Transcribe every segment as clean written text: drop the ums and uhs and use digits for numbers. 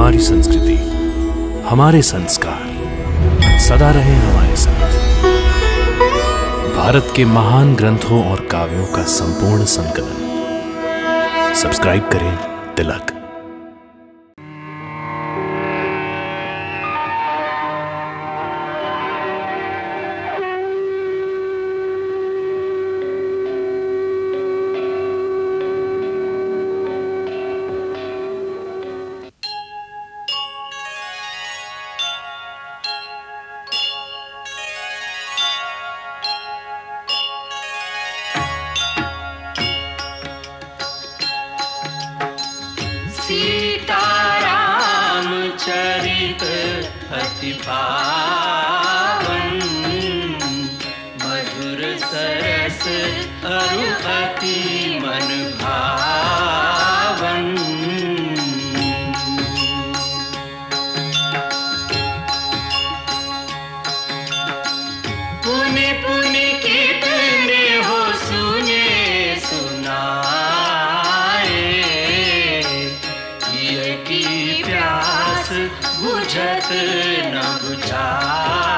हमारी संस्कृति, हमारे संस्कार सदा रहे हमारे साथ। भारत के महान ग्रंथों और काव्यों का संपूर्ण संकलन। सब्सक्राइब करें तिलक। सीताराम चरित अति पावन, मधुर सरस अरु अति मन भावन। पुनि पुनि कितने हो सुने सुनाए, की प्यास बुझत न बुझाए।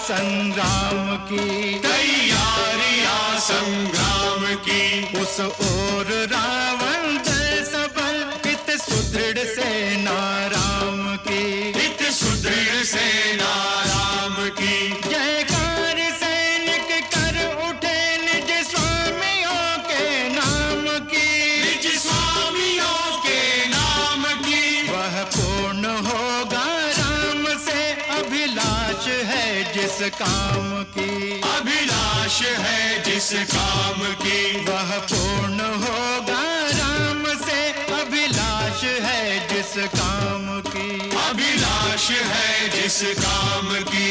संग्राम की तैयारियां संग्राम की। उस ओर रावण दल सबल, इत सुदृढ़ सेना राम की, इत सुदृढ़ सेना राम की। जयकार सैनिक कर उठे निज स्वामियों के नाम की, निज स्वामियों के नाम की। वह पूर्ण होगा राम से अभिलाष है जिस काम की, अभिलाष है जिस काम की। वह पूर्ण होगा राम से अभिलाष है जिस काम की, अभिलाष है जिस काम की।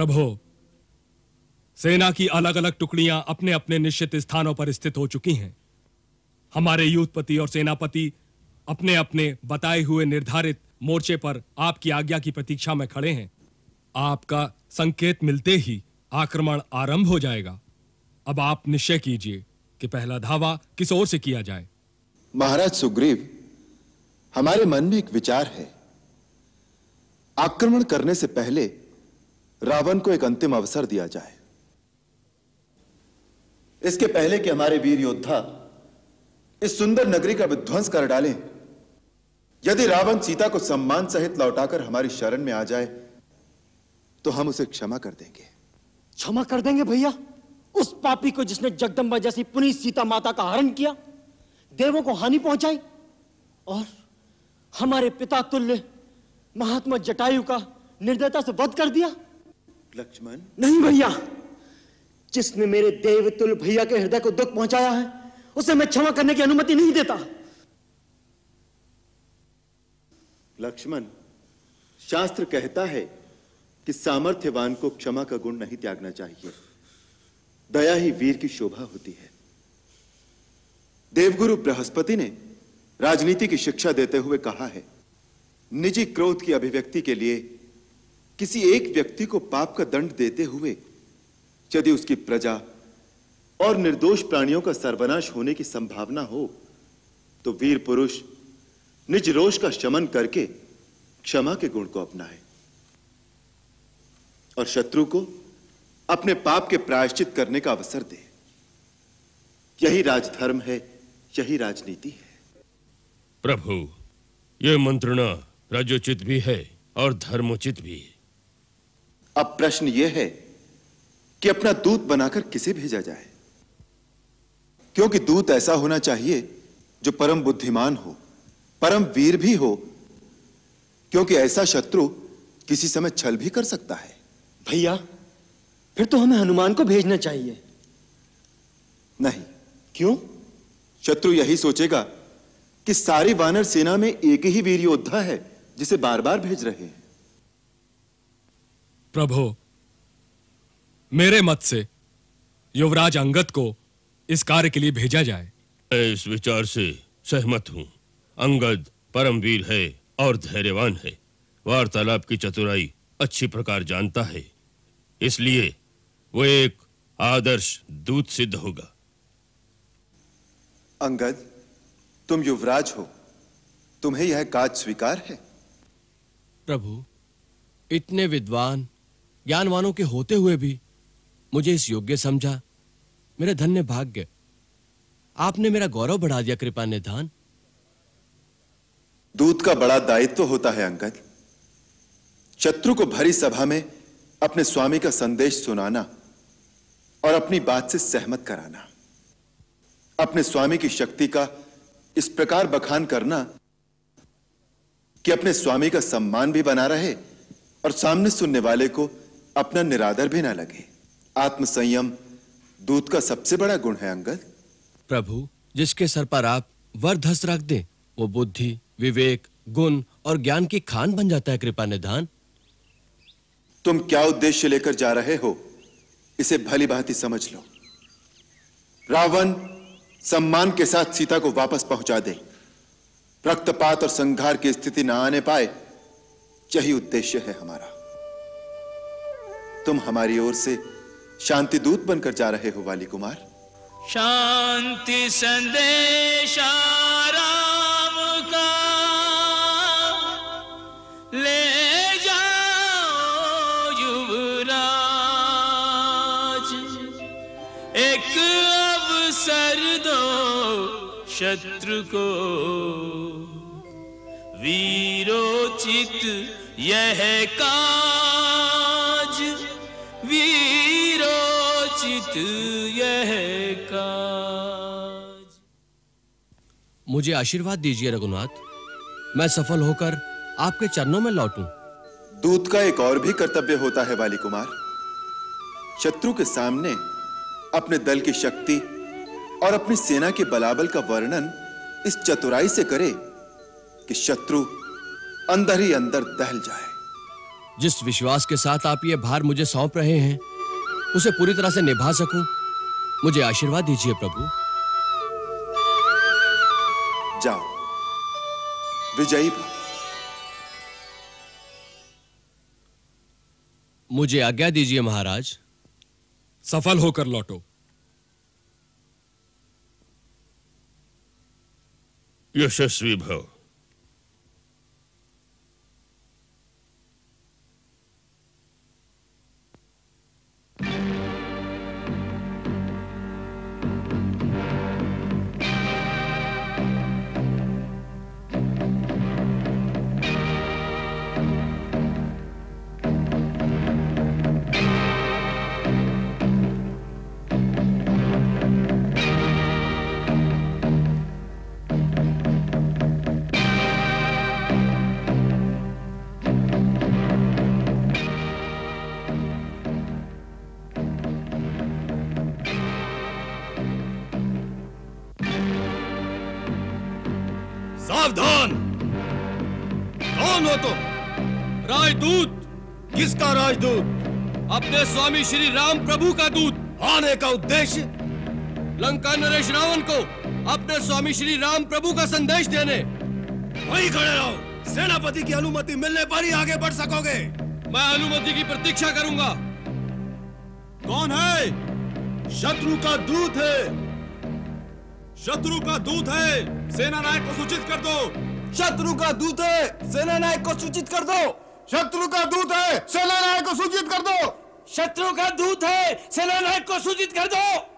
प्रभु, सेना की अलग अलग टुकड़ियां अपने अपने निश्चित स्थानों पर स्थित हो चुकी हैं। हमारे युद्धपति और सेनापति अपने अपने बताए हुए निर्धारित मोर्चे पर आपकी आज्ञा की प्रतीक्षा में खड़े हैं। आपका संकेत मिलते ही आक्रमण आरंभ हो जाएगा। अब आप निश्चय कीजिए कि पहला धावा किस ओर से किया जाए। महाराज सुग्रीव, हमारे मन में एक विचार है। आक्रमण करने से पहले रावण को एक अंतिम अवसर दिया जाए। इसके पहले कि हमारे वीर योद्धा इस सुंदर नगरी का विध्वंस कर डालें, यदि रावण सीता को सम्मान सहित लौटाकर हमारी शरण में आ जाए तो हम उसे क्षमा कर देंगे। क्षमा कर देंगे भैया? उस पापी को जिसने जगदंबा जैसी पुनीत सीता माता का हरण किया, देवों को हानि पहुंचाई और हमारे पिता तुल्य महात्मा जटायु का निर्दयता से वध कर दिया? लक्ष्मण, नहीं भैया, जिसने मेरे देवतुल्य भैया के हृदय को दुख पहुंचाया है उसे मैं क्षमा करने की अनुमति नहीं देता। लक्ष्मण, शास्त्र कहता है कि सामर्थ्यवान को क्षमा का गुण नहीं त्यागना चाहिए। दया ही वीर की शोभा होती है। देवगुरु बृहस्पति ने राजनीति की शिक्षा देते हुए कहा है, निजी क्रोध की अभिव्यक्ति के लिए किसी एक व्यक्ति को पाप का दंड देते हुए यदि उसकी प्रजा और निर्दोष प्राणियों का सर्वनाश होने की संभावना हो तो वीर पुरुष निज रोष का शमन करके क्षमा के गुण को अपनाए और शत्रु को अपने पाप के प्रायश्चित करने का अवसर दे। यही राजधर्म है, यही राजनीति है। प्रभु, यह मंत्रणा राजोचित भी है और धर्मोचित भी। अब प्रश्न यह है कि अपना दूत बनाकर किसे भेजा जाए, क्योंकि दूत ऐसा होना चाहिए जो परम बुद्धिमान हो, परम वीर भी हो, क्योंकि ऐसा शत्रु किसी समय छल भी कर सकता है। भैया, फिर तो हमें हनुमान को भेजना चाहिए। नहीं। क्यों? शत्रु यही सोचेगा कि सारी वानर सेना में एक ही वीर योद्धा है जिसे बार बार भेज रहे हैं। प्रभु, मेरे मत से युवराज अंगद को इस कार्य के लिए भेजा जाए। मैं इस विचार से सहमत हूं। अंगद परमवीर है और धैर्यवान है, वार्तालाप की चतुराई अच्छी प्रकार जानता है, इसलिए वो एक आदर्श दूत सिद्ध होगा। अंगद, तुम युवराज हो, तुम्हें यह काज स्वीकार है? प्रभु, इतने विद्वान ज्ञानवानों के होते हुए भी मुझे इस योग्य समझा, मेरा धन्य भाग्य। आपने मेरा गौरव बढ़ा दिया कृपा निधान। दूत का बड़ा दायित्व होता है अंगद। शत्रु को भरी सभा में अपने स्वामी का संदेश सुनाना और अपनी बात से सहमत कराना, अपने स्वामी की शक्ति का इस प्रकार बखान करना कि अपने स्वामी का सम्मान भी बना रहे और सामने सुनने वाले को अपना निरादर भी ना लगे। आत्मसंयम दूत का सबसे बड़ा गुण है अंगद। प्रभु, जिसके सर पर आप वरधस रख दें वो बुद्धि, विवेक, गुण और ज्ञान की खान बन जाता है कृपा निधान। तुम क्या उद्देश्य लेकर जा रहे हो इसे भली भांति समझ लो। रावण सम्मान के साथ सीता को वापस पहुंचा दे, रक्तपात और संघार की स्थिति न आने पाए, यही उद्देश्य है हमारा। तुम हमारी ओर से शांति दूत बनकर जा रहे हो वाली कुमार। शांति संदेशा राम का ले जाओ युवराज, एक अवसर दो शत्रु को, वीरोचित यह काज, वीरोचित यह काज। मुझे आशीर्वाद दीजिए रघुनाथ, मैं सफल होकर आपके चरणों में लौटूं। दूत का एक और भी कर्तव्य होता है वाली कुमार। शत्रु के सामने अपने दल की शक्ति और अपनी सेना के बलाबल का वर्णन इस चतुराई से करे कि शत्रु अंदर ही अंदर दहल जाए। जिस विश्वास के साथ आप ये भार मुझे सौंप रहे हैं उसे पूरी तरह से निभा सकूं, मुझे आशीर्वाद दीजिए प्रभु। जाओ, विजयी भव। मुझे आज्ञा दीजिए महाराज। सफल होकर लौटो। यशस्वी भव। सावधान! कौन हो तुम? राजदूत? किसका राजदूत? अपने स्वामी श्री राम प्रभु का दूत। आने का उद्देश्य लंका नरेश रावण को अपने स्वामी श्री राम प्रभु का संदेश देने। वहीं खड़े रहो, सेनापति की अनुमति मिलने पर ही आगे बढ़ सकोगे। मैं अनुमति की प्रतीक्षा करूंगा। कौन है? शत्रु का दूत है। शत्रु का दूत है, सेना नायक को सूचित कर दो। शत्रु का दूत है, सेना नायक को सूचित कर दो। शत्रु का दूत है, सेना नायक को सूचित कर दो। शत्रु का दूत है, सेना नायक को सूचित कर दो।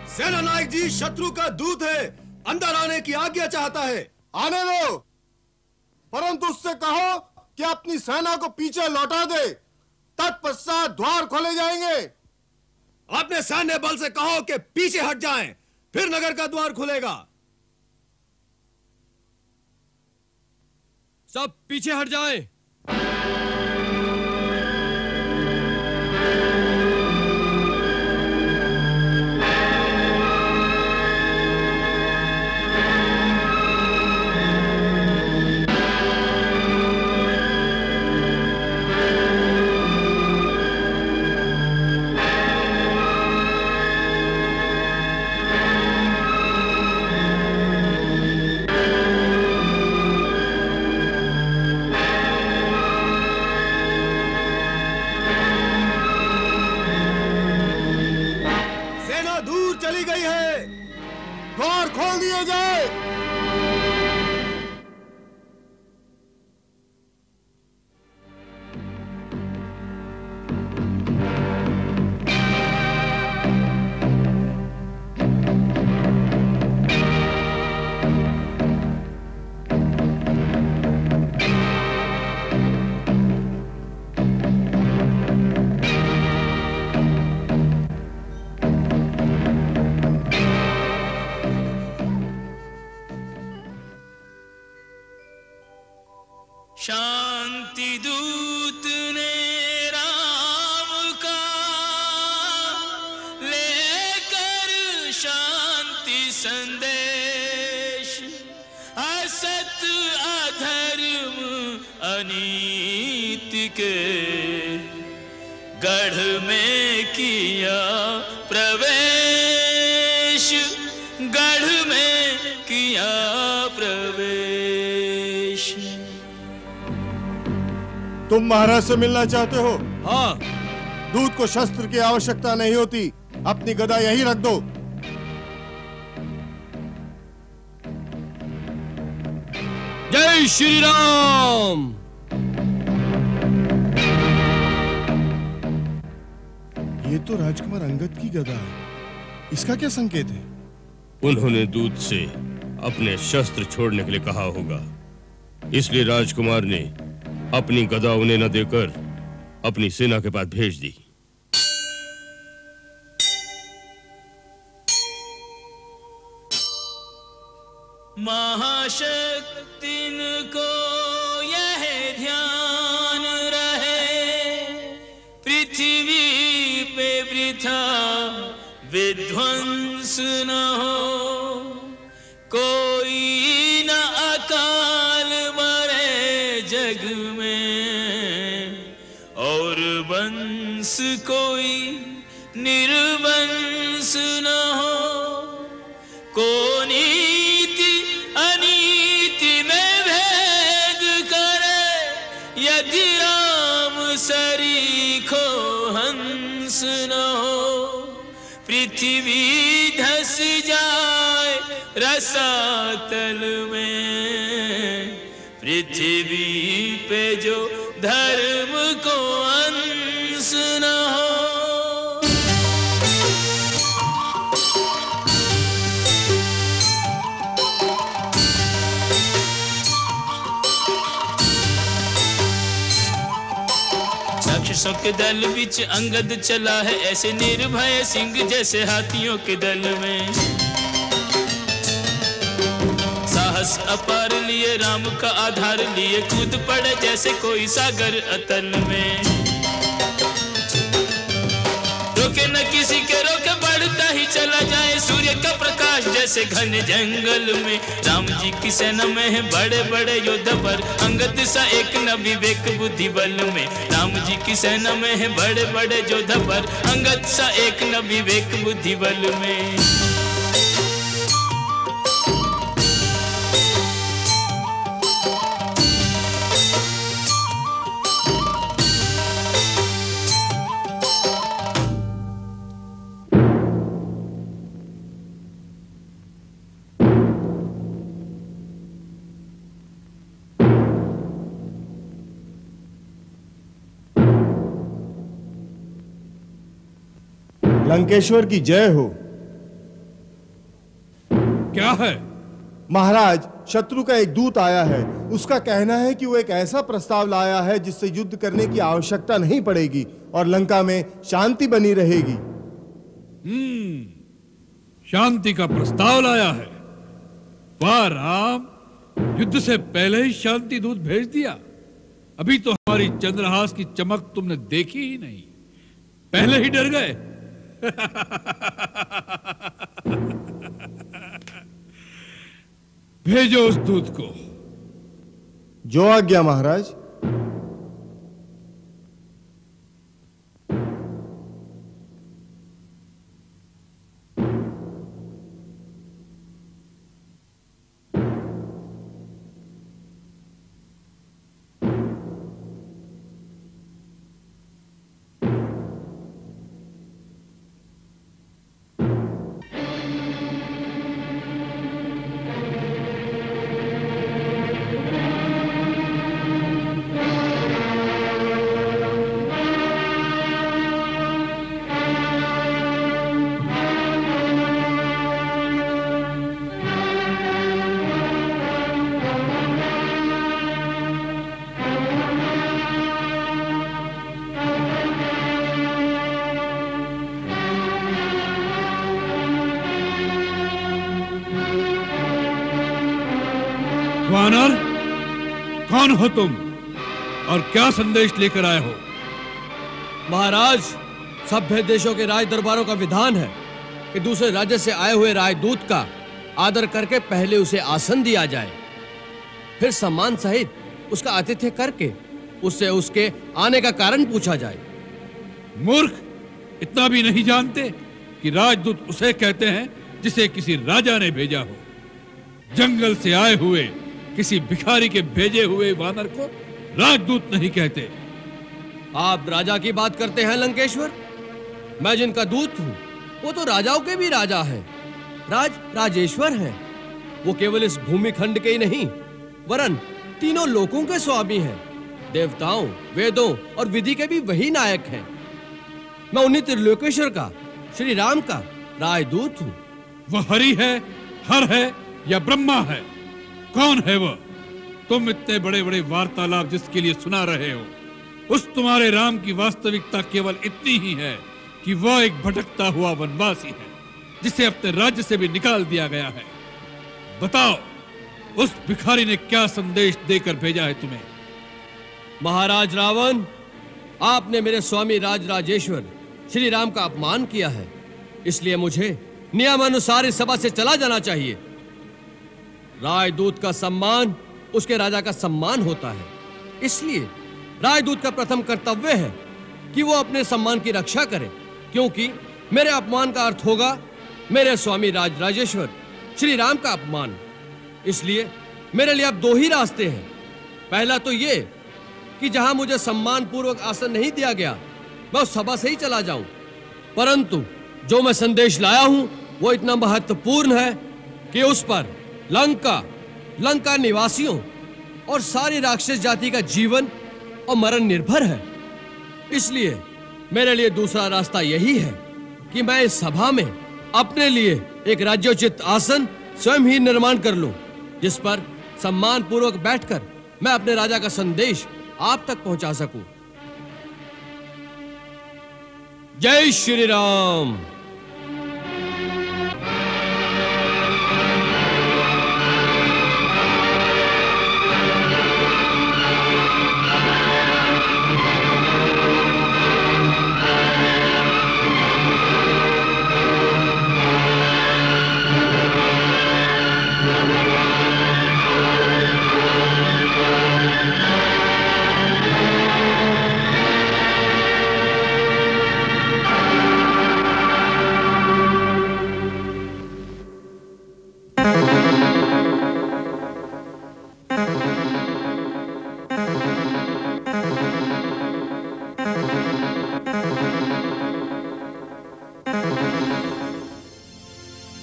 सेना नायक जी, शत्रु का दूत है, अंदर आने की आज्ञा चाहता है। आने दो, परंतु उससे कहो कि अपनी सेना को पीछे लौटा दे, तत्पश्चात द्वार खोले जाएंगे। अपने सैन्य बल से कहो कि पीछे हट जाएं, फिर नगर का द्वार खुलेगा। सब पीछे हट जाएं। द्वार खोल दिए जाए। शांति दूत ने राम का लेकर शांति संदेश, असत अधर्म अनीति के गढ़ में किया प्रवेश, गढ़ में किया प्रवेश। तुम महाराज से मिलना चाहते हो? हाँ। दूत को शस्त्र की आवश्यकता नहीं होती, अपनी गदा यहीं रख दो। जय श्री राम। ये तो राजकुमार अंगद की गदा है, इसका क्या संकेत है? उन्होंने दूत से अपने शस्त्र छोड़ने के लिए कहा होगा, इसलिए राजकुमार ने अपनी गदा उन्हें न देकर अपनी सेना के पास भेज दी। महाशक्तिन को यह ध्यान रहे, पृथ्वी पे वृथा विध्वंस न हो, कोई न अकाल मरे जग में, और वंश कोई निर्वंश न हो, को नीति अनीति में भेद करे, यदि राम सरीखो हंस न हो, पृथ्वी धस जाए रसातल में, पृथ्वी पे जो धर्म को अंश न हो। राक्षसों के दल बीच अंगद चला है, ऐसे निर्भय सिंह जैसे हाथियों के दल में, साहस अपार लिए राम का आधार लिए, कूद पड़े जैसे कोई सागर अतल में, रोके न किसी के रोके बढ़ता ही चला जाए, सूर्य का प्रकाश जैसे घन जंगल में, राम जी की सेना में है बड़े बड़े योद्धा पर, अंगद सा एक न विवेक बुद्धि बल में, राम जी की सेना में है बड़े बड़े योद्धा पर, अंगद सा एक न विवेक बुद्धि बल में। लंकेश्वर की जय हो। क्या है महाराज? शत्रु का एक दूत आया है, उसका कहना है कि वो एक ऐसा प्रस्ताव लाया है जिससे युद्ध करने की आवश्यकता नहीं पड़ेगी और लंका में शांति बनी रहेगी। शांति का प्रस्ताव लाया है? वाह राम, युद्ध से पहले ही शांति दूत भेज दिया। अभी तो हमारी चंद्रहास की चमक तुमने देखी ही नहीं, पहले ही डर गए। भेजो उस दूत को। जो आज्ञा महाराज। वानर, कौन हो तुम और क्या संदेश लेकर आए हो? महाराज, सभ्य देशों के राज दरबारों का विधान है कि दूसरे राज्य से आए हुए राजदूत का आदर करके पहले उसे आसन दिया जाए, फिर सम्मान सहित उसका आतिथ्य करके उससे उसके आने का कारण पूछा जाए। मूर्ख, इतना भी नहीं जानते कि राजदूत उसे कहते हैं जिसे किसी राजा ने भेजा हो। जंगल से आए हुए किसी भिखारी के भेजे हुए वानर को राजदूत नहीं कहते। आप राजा की बात करते हैं लंकेश्वर? मैं जिनका दूत हूं वो तो राजाओं के भी राजा है, राजेश्वर हैं। वो केवल इस भूमि खंड के ही नहीं वरन तीनों लोकों के स्वामी हैं। देवताओं, वेदों और विधि के भी वही नायक हैं। मैं उन्हीं त्रिलोकेश्वर का, श्री राम का राजदूत हूं। वह हरि है, हर है या ब्रह्मा है? कौन है वह? तुम इतने बड़े बड़े वार्तालाप जिसके लिए सुना रहे हो, उस तुम्हारे राम की वास्तविकता केवल इतनी ही है कि वह एक भटकता हुआ वनवासी है जिसे अपने राज्य से भी निकाल दिया गया है। बताओ, उस भिखारी ने क्या संदेश देकर भेजा है तुम्हें? महाराज रावण, आपने मेरे स्वामी राजराजेश्वर श्री राम का अपमान किया है, इसलिए मुझे नियमानुसार इस सभा से चला जाना चाहिए। राजदूत का सम्मान उसके राजा का सम्मान होता है, इसलिए राजदूत का प्रथम कर्तव्य है कि वो अपने सम्मान की रक्षा करे, क्योंकि मेरे अपमान का अर्थ होगा मेरे स्वामी राजराजेश्वर श्री राम का अपमान। इसलिए मेरे लिए अब दो ही रास्ते हैं। पहला तो ये कि जहां मुझे सम्मान पूर्वक आसन नहीं दिया गया, मैं उस सभा से ही चला जाऊं। परंतु जो मैं संदेश लाया हूं वो इतना महत्वपूर्ण है कि उस पर लंका निवासियों और सारी राक्षस जाति का जीवन और मरण निर्भर है। इसलिए मेरे लिए दूसरा रास्ता यही है कि मैं इस सभा में अपने लिए एक राज्योचित आसन स्वयं ही निर्माण कर लूं, जिस पर सम्मान पूर्वक बैठकर मैं अपने राजा का संदेश आप तक पहुंचा सकूं। जय श्री राम।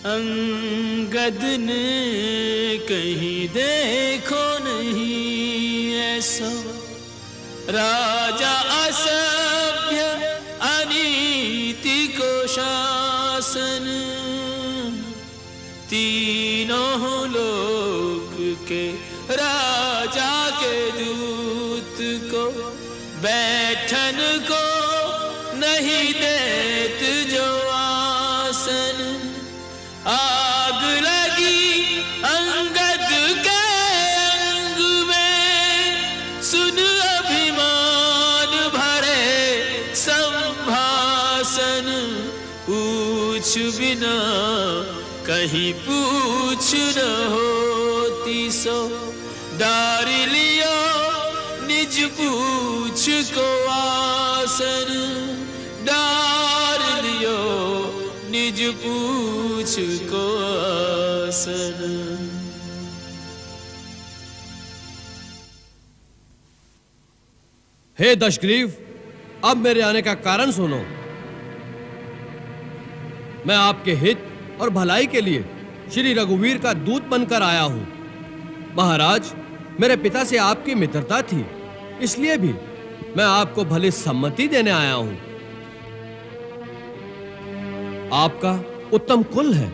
अंगद ने कहीं देखो नहीं ऐसा राजा असभ्य अनीति को शासन, तीनों लोक के राजा के दूत को बैठन को नहीं देत जो आसन। आग लगी अंगद के अंग में, सुन अभिमान भरे संभाषण। पूछ बिना कहीं पूछ न होती सो, डार लियो निज पूछ को आसन। डार लियो निज पूछ को आसन। हे दशग्रीव, अब मेरे आने का कारण सुनो। मैं आपके हित और भलाई के लिए श्री रघुवीर का दूत बनकर आया हूं। महाराज, मेरे पिता से आपकी मित्रता थी, इसलिए भी मैं आपको भली सम्मति देने आया हूं। आपका उत्तम कुल है,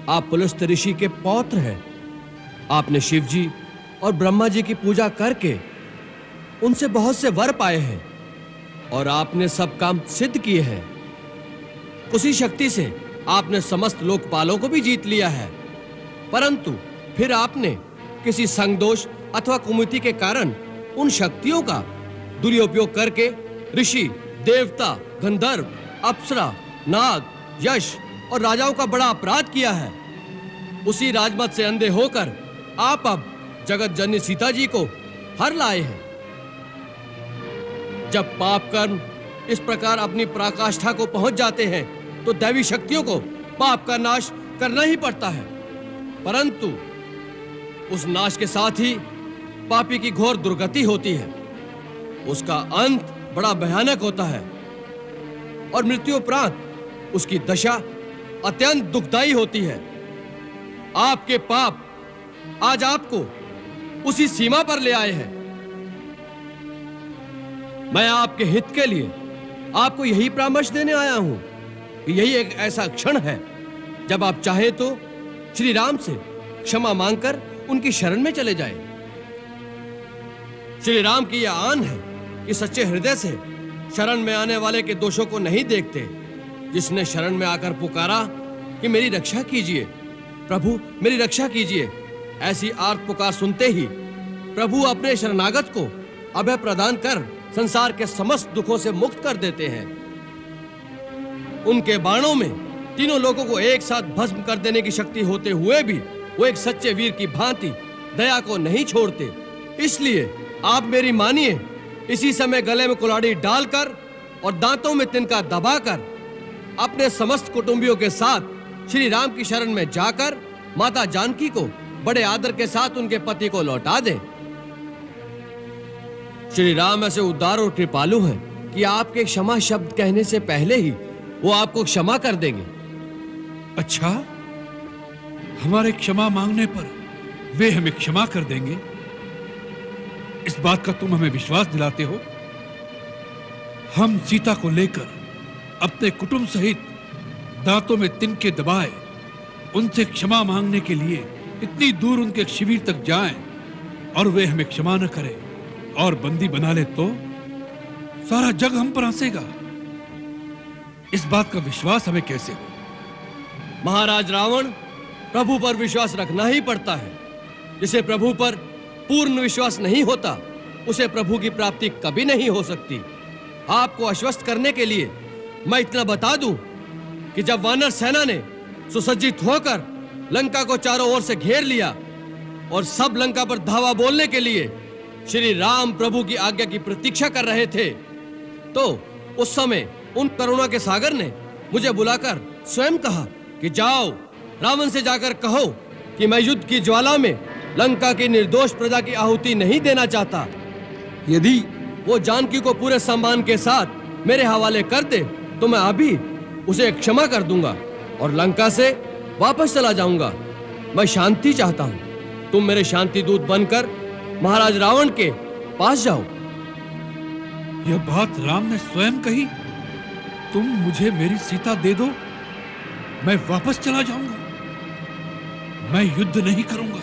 आप पुलस्त्य ऋषि के पौत्र हैं। आपने शिव जी और ब्रह्मा जी की पूजा करके उनसे बहुत से वर पाए हैं और आपने सब काम सिद्ध किए हैं। उसी शक्ति से आपने समस्त लोकपालों को भी जीत लिया है, परंतु फिर आपने किसी संगदोष अथवा कुमति के कारण उन शक्तियों का दुरुपयोग करके ऋषि, देवता, गंधर्व, अप्सरा, नाग, यश और राजाओं का बड़ा अपराध किया है। उसी राजमत से अंधे होकर आप अब जगत जननी सीता जी को हर लाए हैं। जब पाप कर्म इस प्रकार अपनी पराकाष्ठा को पहुंच जाते हैं तो दैवी शक्तियों को पाप का नाश करना ही पड़ता है, परंतु उस नाश के साथ ही पापी की घोर दुर्गति होती है। उसका अंत बड़ा भयानक होता है और मृत्यु उपरांत उसकी दशा अत्यंत दुखदायी होती है। आपके पाप आज आपको उसी सीमा पर ले आए हैं। मैं आपके हित के लिए आपको यही परामर्श देने आया हूं कि यही एक ऐसा क्षण है जब आप चाहे तो श्री राम से क्षमा मांगकर उनकी शरण में चले जाएं। श्री राम की यह आन है कि सच्चे हृदय से शरण में आने वाले के दोषों को नहीं देखते। जिसने शरण में आकर पुकारा कि मेरी रक्षा कीजिए, प्रभु मेरी रक्षा कीजिए, ऐसी आर्त पुकार सुनते ही प्रभु अपने शरणागत को अभय प्रदान कर संसार के समस्त दुखों से मुक्त कर देते हैं। उनके बाणों में तीनों लोगों को एक साथ भस्म कर देने की शक्ति होते हुए भी वो एक सच्चे वीर की भांति दया को नहीं छोड़ते। इसलिए आप मेरी मानिए, इसी समय गले में कुल्हाड़ी डालकर और दांतों में तिनका दबाकर अपने समस्त कुटुंबियों के साथ श्री राम की शरण में जाकर माता जानकी को बड़े आदर के साथ उनके पति को लौटा दें। श्री राम ऐसे उदार और कृपालु हैं कि आपके क्षमा शब्द कहने से पहले ही वो आपको क्षमा कर देंगे। अच्छा, हमारे क्षमा मांगने पर वे हमें क्षमा कर देंगे, इस बात का तुम हमें विश्वास दिलाते हो? हम सीता को लेकर अपने कुटुंब सहित दांतों में तिनके दबाए उनसे क्षमा मांगने के लिए इतनी दूर उनके शिविर तक जाएं और वे हमें क्षमा न करें और बंदी बना ले तो सारा जग हम पर हंसेगा। इस बात का विश्वास हमें कैसे हो? महाराज रावण, प्रभु पर विश्वास रखना ही पड़ता है। जिसे प्रभु पर पूर्ण विश्वास नहीं होता उसे प्रभु की प्राप्ति कभी नहीं हो सकती। आपको आश्वस्त करने के लिए मैं इतना बता दूं कि जब वानर सेना ने सुसज्जित होकर लंका को चारों ओर से घेर लिया और सब लंका पर धावा बोलने के लिए श्री राम प्रभु की आज्ञा की प्रतीक्षा कर रहे थे, तो उस समय उन करुणा के सागर ने मुझे बुलाकर स्वयं कहा कि जाओ, रावण से जाकर कहो कि मैं युद्ध की ज्वाला में लंका की निर्दोष प्रजा की आहुति नहीं देना चाहता। यदि वो जानकी को पूरे सम्मान के साथ मेरे हवाले कर दे तो मैं अभी उसे क्षमा कर दूंगा और लंका से वापस चला जाऊंगा। मैं शांति चाहता हूं। तुम मेरे शांति दूत बनकर महाराज रावण के पास जाओ। यह बात राम ने स्वयं कही? तुम मुझे मेरी सीता दे दो, मैं वापस चला जाऊंगा। मैं युद्ध नहीं करूंगा,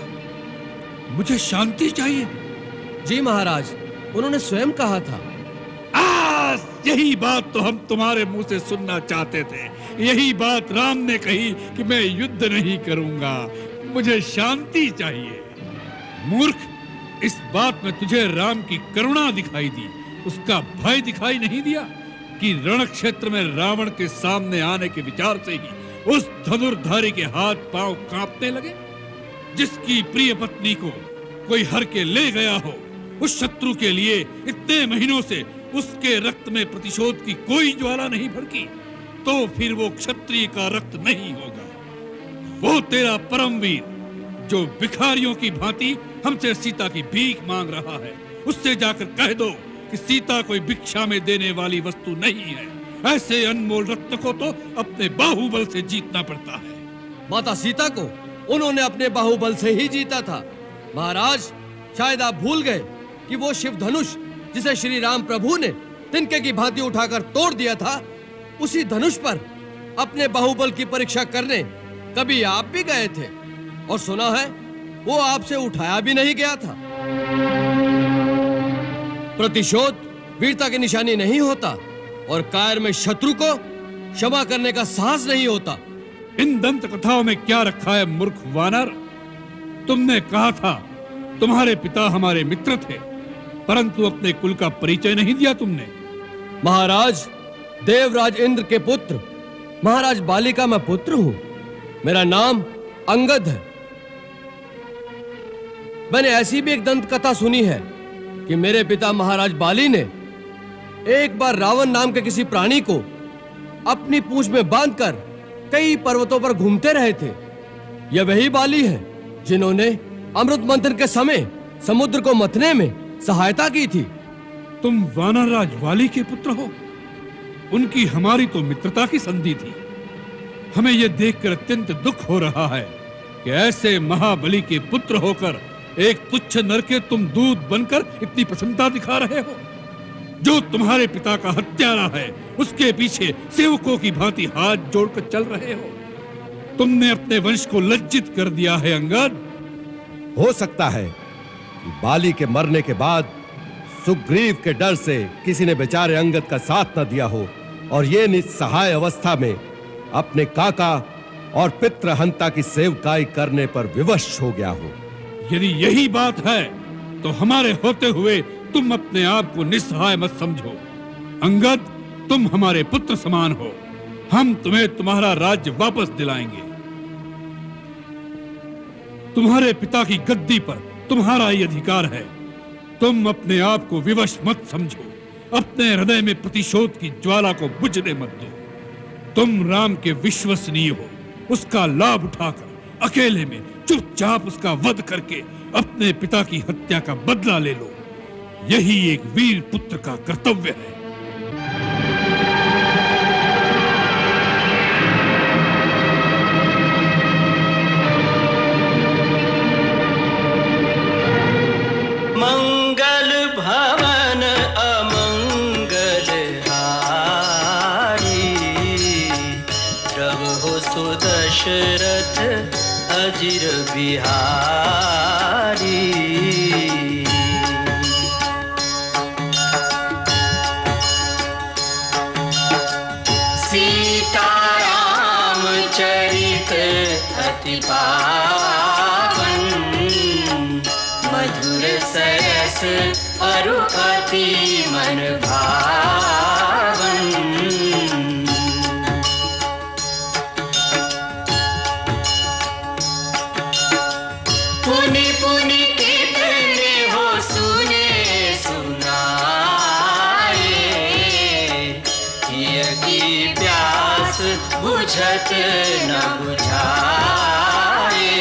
मुझे शांति चाहिए। जी महाराज, उन्होंने स्वयं कहा था। यही बात तो हम तुम्हारे मुंह से सुनना चाहते थे। यही बात राम ने कही कि मैं युद्ध नहीं करूंगा, मुझे शांति चाहिए। मूर्ख, इस बात में तुझे राम की करुणा दिखाई दी, उसका भय दिखाई नहीं दिया कि रण क्षेत्र में रावण के सामने आने के विचार से ही उस धनुर्धारी के हाथ पांव कांपने लगे। जिसकी प्रिय पत्नी को कोई हर के ले गया हो, उस शत्रु के लिए इतने महीनों से उसके रक्त में प्रतिशोध की कोई ज्वाला नहीं भड़की, तो फिर वो क्षत्रिय का रक्त नहीं होगा। वो तेरा परमवीर जो भिखारियों की भांति हमसे सीता की भीख मांग रहा है, उससे जाकर कह दो कि सीता कोई भिक्षा में देने वाली वस्तु नहीं है। ऐसे अनमोल रत्न को तो अपने बाहुबल से जीतना पड़ता है। माता सीता को उन्होंने अपने बाहुबल से ही जीता था। महाराज, शायद आप भूल गए कि वो शिव धनुष जिसे श्री राम प्रभु ने तिनके की भांति उठाकर तोड़ दिया था, उसी धनुष पर अपने बाहुबल की परीक्षा करने कभी आप भी गए थे और सुना है वो आपसे उठाया भी नहीं गया था। प्रतिशोध वीरता की निशानी नहीं होता और कायर में शत्रु को क्षमा करने का साहस नहीं होता। इन दंत कथाओं में क्या रखा है मूर्ख वानर? तुमने कहा था तुम्हारे पिता हमारे मित्र थे, परंतु अपने कुल का परिचय नहीं दिया तुमने। महाराज, देवराज इंद्र के पुत्र महाराज बाली का मैं पुत्र हूं। मेरा नाम अंगद है। मैंने ऐसी भी एक दंत कथा सुनी है कि मेरे पिता महाराज बाली ने एक बार रावण नाम के किसी प्राणी को अपनी पूंछ में बांधकर कई पर्वतों पर घूमते रहे थे। यह वही बाली है जिन्होंने अमृत मंथन के समय समुद्र को मथने में सहायता की थी। तुम वानर राज वाली के पुत्र हो? उनकी हमारी तो मित्रता की संधि थी। हमें यह देखकर अत्यंत दुख हो रहा है कि ऐसे महाबली के पुत्र होकर एक तुच्छ नर के तुम दूत बनकर इतनी प्रसन्नता दिखा रहे हो। जो तुम्हारे पिता का हत्यारा है, उसके पीछे सेवकों की भांति हाथ जोड़कर चल रहे हो। तुमने अपने वंश को लज्जित कर दिया है अंगद। हो सकता है कि बाली के मरने के बाद सुग्रीव के डर से किसी ने बेचारे अंगद का साथ न दिया हो और ये निस्सहाय अवस्था में अपने काका और पितृहंता की सेवकाई करने पर विवश हो गया हो। यदि यही बात है तो हमारे होते हुए तुम अपने आप को निस्सहाय मत समझो। अंगद, तुम हमारे पुत्र समान हो। हम तुम्हें तुम्हारा राज्य वापस दिलाएंगे। तुम्हारे पिता की गद्दी पर तुम्हारा ही अधिकार है। तुम अपने आप को विवश मत समझो। अपने हृदय में प्रतिशोध की ज्वाला को बुझने मत दो। तुम राम के विश्वसनीय हो। उसका लाभ उठाकर अकेले में चुपचाप उसका वध करके अपने पिता की हत्या का बदला ले लो। यही एक वीर पुत्र का कर्तव्य है। मंगल भवन अमंगल हारी, प्रभु सुदशरथ अजिर बिहारी। सीताराम चरित अति पावन, मधुर सरस अरु अति मन भावन। पुनि पुनि कितने हो सुने सुनाए, की प्यास बुझत न बुझाए।